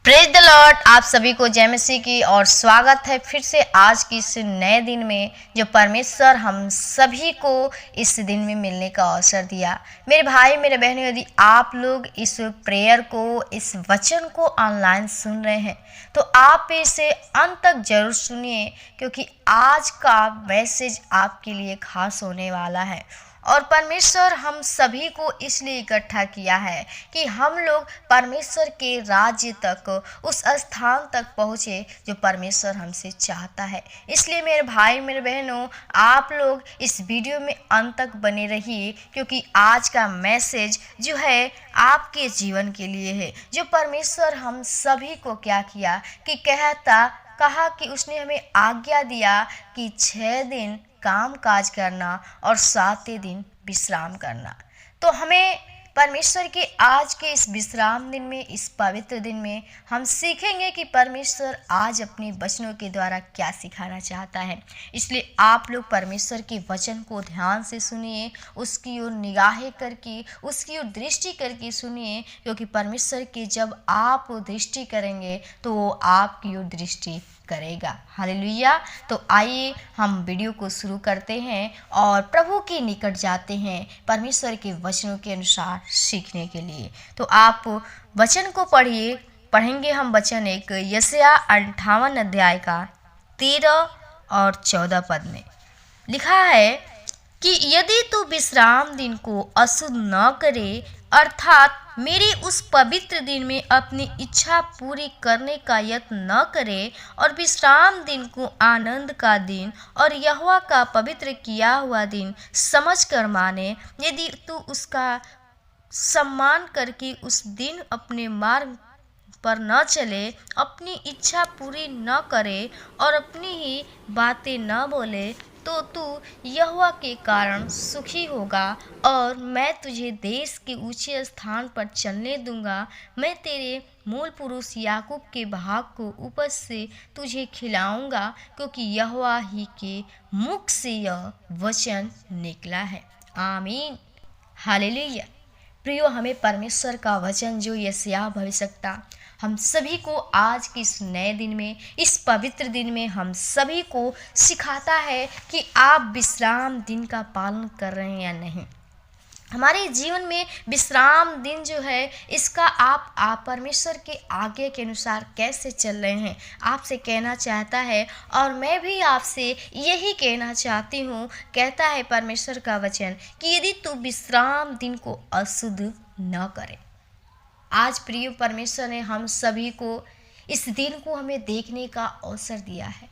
Praise the Lord. आप सभी को जय मसीह की और स्वागत है फिर से आज की इस नए दिन में जो परमेश्वर हम सभी को इस दिन में मिलने का अवसर दिया। मेरे भाई मेरे बहनों, यदि आप लोग इस प्रेयर को, इस वचन को ऑनलाइन सुन रहे हैं तो आप इसे अंत तक जरूर सुनिए, क्योंकि आज का मैसेज आपके लिए खास होने वाला है। और परमेश्वर हम सभी को इसलिए इकट्ठा किया है कि हम लोग परमेश्वर के राज्य तक, उस स्थान तक पहुँचे जो परमेश्वर हमसे चाहता है। इसलिए मेरे भाई मेरे बहनों, आप लोग इस वीडियो में अंत तक बने रहिए, क्योंकि आज का मैसेज जो है आपके जीवन के लिए है। जो परमेश्वर हम सभी को क्या किया कि कहा कि उसने हमें आज्ञा दिया कि 6 दिन काम काज करना और 7वें दिन विश्राम करना। तो हमें परमेश्वर के आज के इस विश्राम दिन में, इस पवित्र दिन में हम सीखेंगे कि परमेश्वर आज अपने वचनों के द्वारा क्या सिखाना चाहता है। इसलिए आप लोग परमेश्वर के वचन को ध्यान से सुनिए, उसकी ओर निगाहें करके, उसकी ओर दृष्टि करके सुनिए, क्योंकि परमेश्वर की जब आप दृष्टि करेंगे तो वो आपकी ओर दृष्टि करेगा। हालेलुया। तो आइए हम वीडियो को शुरू करते हैं और प्रभु के निकट जाते हैं परमेश्वर के वचनों के अनुसार सीखने के लिए। तो आप वचन को पढ़ेंगे हम वचन एक यशायाह 58 अध्याय का 13 और 14 पद में लिखा है कि यदि तू विश्राम दिन को अशुद्ध न करे, अर्थात मेरी उस पवित्र दिन में अपनी इच्छा पूरी करने का यत्न न करे और विश्राम दिन को आनंद का दिन और यहोवा का पवित्र किया हुआ दिन समझकर माने, यदि तू उसका सम्मान करके उस दिन अपने मार्ग पर न चले, अपनी इच्छा पूरी न करे और अपनी ही बातें न बोले, तो तू यहोवा के कारण सुखी होगा और मैं तुझे देश के ऊंचे स्थान पर चलने दूंगा। मैं तेरे मूल पुरुष याकूब के भाग को उपज से तुझे खिलाऊंगा, क्योंकि यहोवा ही के मुख से यह वचन निकला है। आमीन। हालेलुया। प्रियो, हमें परमेश्वर का वचन जो यशायाह भविष्यवक्ता हम सभी को आज के इस नए दिन में, इस पवित्र दिन में हम सभी को सिखाता है कि आप विश्राम दिन का पालन कर रहे हैं या नहीं। हमारे जीवन में विश्राम दिन जो है, इसका आप परमेश्वर के आज्ञा के अनुसार कैसे चल रहे हैं, आपसे कहना चाहता है। और मैं भी आपसे यही कहना चाहती हूँ, कहता है परमेश्वर का वचन कि यदि तू विश्राम दिन को अशुद्ध न करे। आज प्रिय परमेश्वर ने हम सभी को इस दिन को हमें देखने का अवसर दिया है,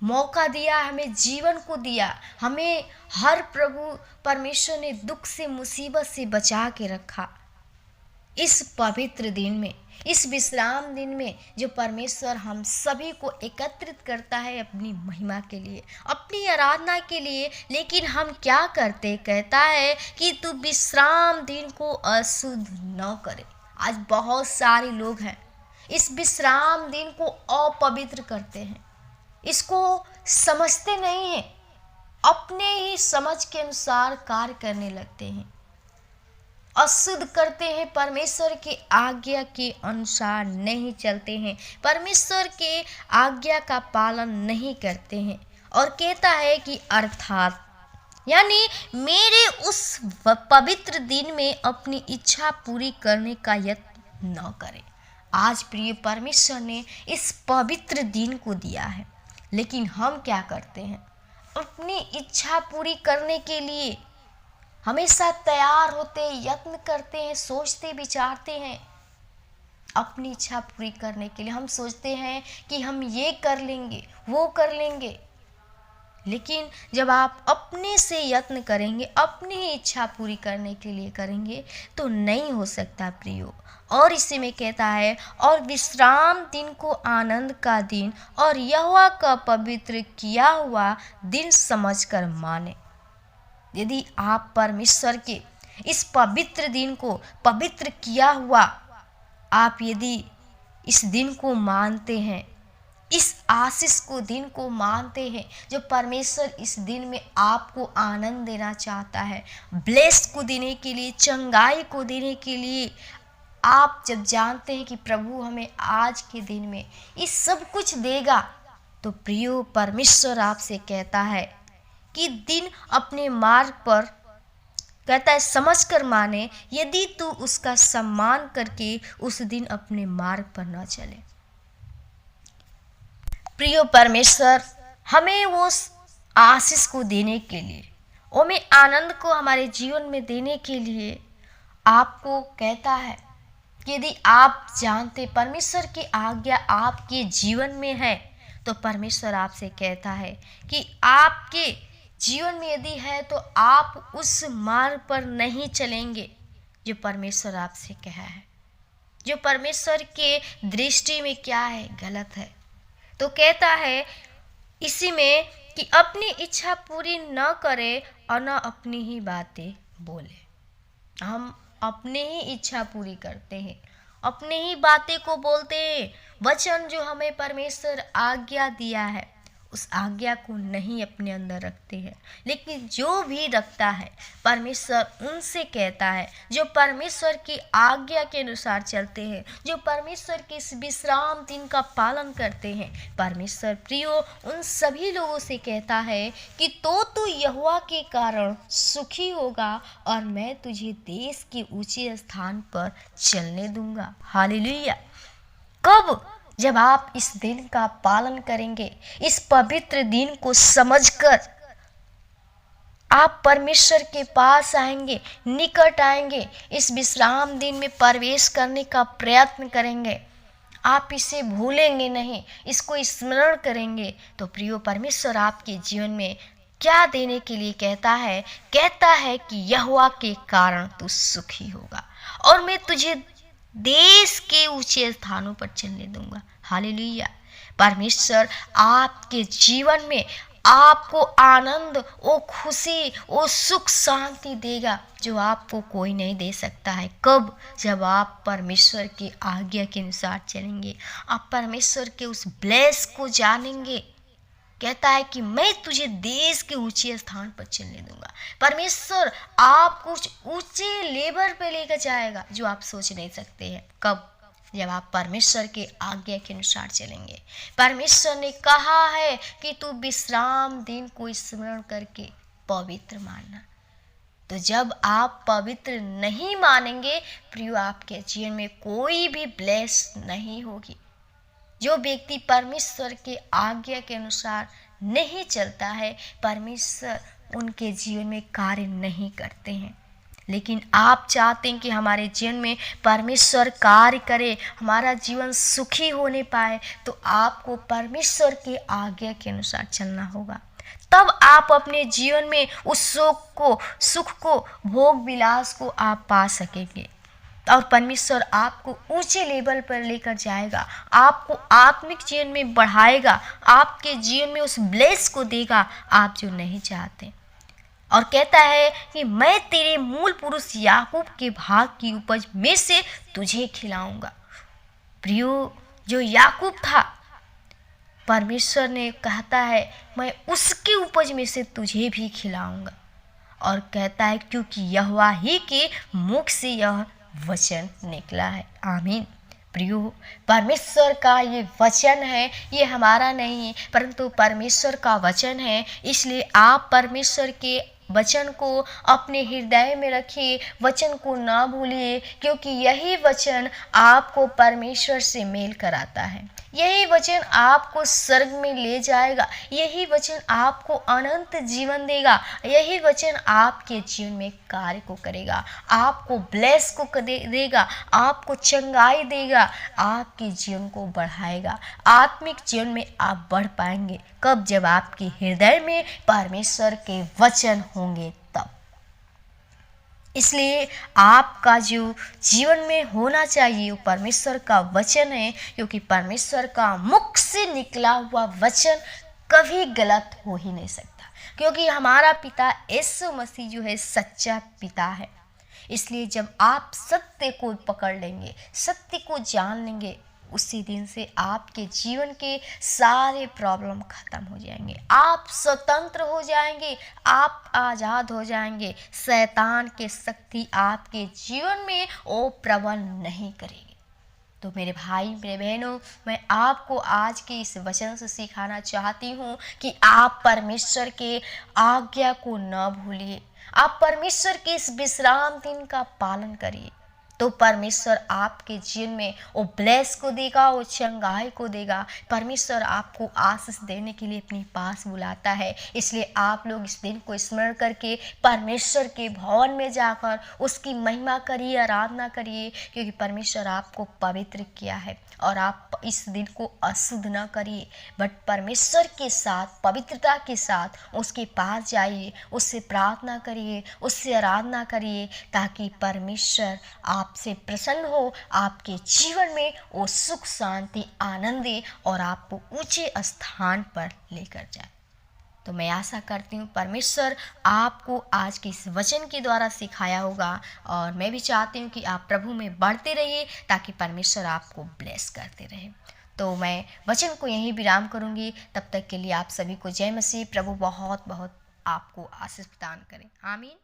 मौका दिया, हमें जीवन को दिया। हमें हर प्रभु परमेश्वर ने दुख से, मुसीबत से बचा के रखा। इस पवित्र दिन में, इस विश्राम दिन में जो परमेश्वर हम सभी को एकत्रित करता है अपनी महिमा के लिए, अपनी आराधना के लिए। लेकिन हम क्या करते, कहता है कि तू विश्राम दिन को अशुद्ध न करे। आज बहुत सारे लोग हैं इस विश्राम दिन को अपवित्र करते हैं, इसको समझते नहीं हैं, अपने ही समझ के अनुसार कार्य करने लगते हैं, अशुद्ध करते हैं, परमेश्वर के आज्ञा के अनुसार नहीं चलते हैं, परमेश्वर के आज्ञा का पालन नहीं करते हैं। और कहता है कि अर्थात यानी मेरे उस पवित्र दिन में अपनी इच्छा पूरी करने का यत्न न करें। आज प्रिय परमेश्वर ने इस पवित्र दिन को दिया है, लेकिन हम क्या करते हैं, अपनी इच्छा पूरी करने के लिए हमेशा तैयार होते, यत्न करते हैं, सोचते विचारते हैं। अपनी इच्छा पूरी करने के लिए हम सोचते हैं कि हम ये कर लेंगे, वो कर लेंगे। लेकिन जब आप अपने से यत्न करेंगे, अपनी ही इच्छा पूरी करने के लिए करेंगे, तो नहीं हो सकता प्रियो। और इसी में कहता है, और विश्राम दिन को आनंद का दिन और यहोवा का पवित्र किया हुआ दिन समझकर माने। यदि आप परमेश्वर के इस पवित्र दिन को, पवित्र किया हुआ, आप यदि इस दिन को मानते हैं, इस आशीष को, दिन को मानते हैं, जो परमेश्वर इस दिन में आपको आनंद देना चाहता है, ब्लेस को देने के लिए, चंगाई को देने के लिए, आप जब जानते हैं कि प्रभु हमें आज के दिन में ये सब कुछ देगा, तो प्रियो परमेश्वर आपसे कहता है कि दिन अपने मार्ग पर, कहता है समझ कर माने, यदि तू उसका सम्मान करके उस दिन अपने मार्ग पर न चले। प्रियो परमेश्वर हमें वो आशीष को देने के लिए, वो में आनंद को हमारे जीवन में देने के लिए आपको कहता है कि यदि आप जानते परमेश्वर की आज्ञा आपके जीवन में है, तो परमेश्वर आपसे कहता है कि आपके जीवन में यदि है तो आप उस मार्ग पर नहीं चलेंगे जो परमेश्वर आपसे कहा है, जो परमेश्वर के दृष्टि में क्या है, गलत है। तो कहता है इसी में कि अपनी इच्छा पूरी न करे और न अपनी ही बातें बोले। हम अपने ही इच्छा पूरी करते हैं, अपने ही बातें को बोलते हैं। वचन जो हमें परमेश्वर आज्ञा दिया है, उस आज्ञा को नहीं अपने अंदर रखते हैं। लेकिन जो भी रखता है परमेश्वर उनसे कहता है, जो परमेश्वर की आज्ञा के अनुसार चलते हैं, जो परमेश्वर के इस विश्राम दिन का पालन करते हैं, परमेश्वर प्रियो उन सभी लोगों से कहता है कि तो तू यहोवा के कारण सुखी होगा और मैं तुझे देश के ऊंचे स्थान पर चलने दूंगा। हालेलुया। कब? जब आप इस दिन का पालन करेंगे, इस पवित्र दिन को समझकर आप परमेश्वर के पास आएंगे, निकट आएंगे, इस विश्राम दिन में प्रवेश करने का प्रयत्न करेंगे, आप इसे भूलेंगे नहीं, इसको स्मरण करेंगे, तो प्रियो परमेश्वर आपके जीवन में क्या देने के लिए कहता है? कहता है कि यहोवा के कारण तू सुखी होगा और मैं तुझे देश के ऊंचे स्थानों पर चलने दूंगा। हालेलुया। परमेश्वर आपके जीवन में आपको आनंद, वो खुशी, वो सुख शांति देगा जो आपको कोई नहीं दे सकता है। कब? जब आप परमेश्वर की आज्ञा के अनुसार चलेंगे, आप परमेश्वर के उस ब्लेस को जानेंगे। कहता है कि मैं तुझे देश के ऊंचे स्थान पर चलने दूंगा। परमेश्वर आपको कुछ ऊंचे लेवल पे लेकर जाएगा जो आप सोच नहीं सकते हैं। कब? जब आप परमेश्वर के आज्ञा के अनुसार चलेंगे। परमेश्वर ने कहा है कि तू विश्राम दिन को स्मरण करके पवित्र मानना। तो जब आप पवित्र नहीं मानेंगे प्रियो, आपके जीवन में कोई भी ब्लेस नहीं होगी। जो व्यक्ति परमेश्वर के आज्ञा के अनुसार नहीं चलता है, परमेश्वर उनके जीवन में कार्य नहीं करते हैं। लेकिन आप चाहते हैं कि हमारे जीवन में परमेश्वर कार्य करे, हमारा जीवन सुखी होने पाए, तो आपको परमेश्वर के आज्ञा के अनुसार चलना होगा। तब आप अपने जीवन में उस सुख को, भोग विलास को आप पा सकेंगे और परमेश्वर आपको ऊंचे लेवल पर लेकर जाएगा, आपको आत्मिक जीवन में बढ़ाएगा, आपके जीवन में उस ब्लेस को देगा आप जो नहीं चाहते। और कहता है कि मैं तेरे मूल पुरुष याकूब के भाग की उपज में से तुझे खिलाऊंगा। प्रियो, जो याकूब था, परमेश्वर ने कहता है मैं उसकी उपज में से तुझे भी खिलाऊंगा। और कहता है क्योंकि यहोवा ही के मुख से यह वचन निकला है। आमीन। प्रियो, परमेश्वर का ये वचन है, ये हमारा नहीं है परंतु परमेश्वर का वचन है। इसलिए आप परमेश्वर के वचन को अपने हृदय में रखिए, वचन को ना भूलिए, क्योंकि यही वचन आपको परमेश्वर से मेल कराता है। यही वचन आपको स्वर्ग में ले जाएगा, यही वचन आपको अनंत जीवन देगा, यही वचन आपके जीवन में कार्य को करेगा, आपको ब्लेस को देगा, आपको चंगाई देगा, आपके जीवन को बढ़ाएगा। आत्मिक जीवन में आप बढ़ पाएंगे कब? जब आपके हृदय में परमेश्वर के वचन होंगे तब। इसलिए आपका जो जीवन में होना चाहिए वो परमेश्वर का वचन है, क्योंकि परमेश्वर का मुख से निकला हुआ वचन कभी गलत हो ही नहीं सकता, क्योंकि हमारा पिता यीशु मसीह जो है सच्चा पिता है। इसलिए जब आप सत्य को पकड़ लेंगे, सत्य को जान लेंगे, उसी दिन से आपके जीवन के सारे प्रॉब्लम खत्म हो जाएंगे, आप स्वतंत्र हो जाएंगे, आप आज़ाद हो जाएंगे। शैतान की शक्ति आपके जीवन में वो प्रबल नहीं करेगी। तो मेरे भाई मेरे बहनों, मैं आपको आज के इस वचन से सिखाना चाहती हूँ कि आप परमेश्वर के आज्ञा को न भूलिए, आप परमेश्वर के इस विश्राम दिन का पालन करिए। तो परमेश्वर आपके जीवन में वो ब्लेस को देगा, वो चंगाई को देगा। परमेश्वर आपको आशीष देने के लिए अपने पास बुलाता है। इसलिए आप लोग इस दिन को स्मरण करके परमेश्वर के भवन में जाकर उसकी महिमा करिए, आराधना करिए, क्योंकि परमेश्वर आपको पवित्र किया है। और आप इस दिन को अशुद्ध न करिए, बट परमेश्वर के साथ पवित्रता के साथ उसके पास जाइए, उससे प्रार्थना करिए, उससे आराधना करिए, ताकि परमेश्वर आपसे प्रसन्न हो, आपके जीवन में वो सुख शांति आनंद दे और आपको ऊंचे स्थान पर लेकर जाए। तो मैं आशा करती हूँ परमेश्वर आपको आज के इस वचन के द्वारा सिखाया होगा, और मैं भी चाहती हूँ कि आप प्रभु में बढ़ते रहिए ताकि परमेश्वर आपको ब्लेस करते रहे। तो मैं वचन को यहीं विराम करूँगी। तब तक के लिए आप सभी को जय मसीह। प्रभु बहुत बहुत आपको आशीष प्रदान करें। आमीन।